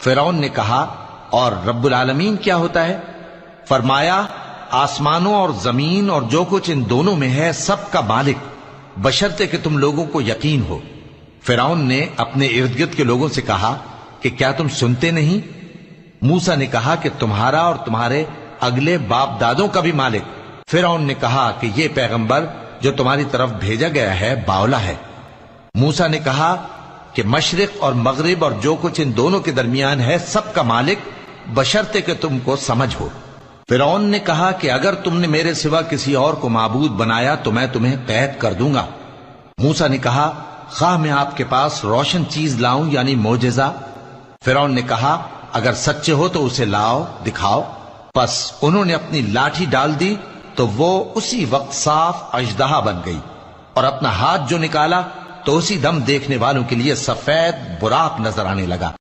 फिरौन ने कहा, और रब्बुल आलमीन क्या होता है? फरमाया, आसमानों और जमीन और जो कुछ इन दोनों में है सबका मालिक, बशर्ते कि तुम लोगों को यकीन हो। फिरौन ने अपने इर्द गिर्द के लोगों से कहा कि क्या तुम सुनते नहीं? मूसा ने कहा कि तुम्हारा और तुम्हारे अगले बाप दादों का भी मालिक। फिरौन ने कहा कि यह पैगंबर जो तुम्हारी तरफ भेजा गया है बावला है। मूसा ने कहा कि मशरिक और मगरिब और जो कुछ इन दोनों के दरमियान है सबका मालिक, बशर्ते कि तुमको समझ हो। फिरौन ने कहा कि अगर तुमने मेरे सिवा किसी और को माबूद बनाया तो मैं तुम्हें कैद कर दूंगा। मूसा ने कहा, खा मैं आपके पास रोशन चीज लाऊं यानी मोजेजा? फिरौन ने कहा, अगर सच्चे हो तो उसे लाओ, दिखाओ। बस उन्होंने अपनी लाठी डाल दी तो वो उसी वक्त साफ अजदहा बन गई, और अपना हाथ जो निकाला तो उसी दम देखने वालों के लिए सफेद बुराक नजर आने लगा।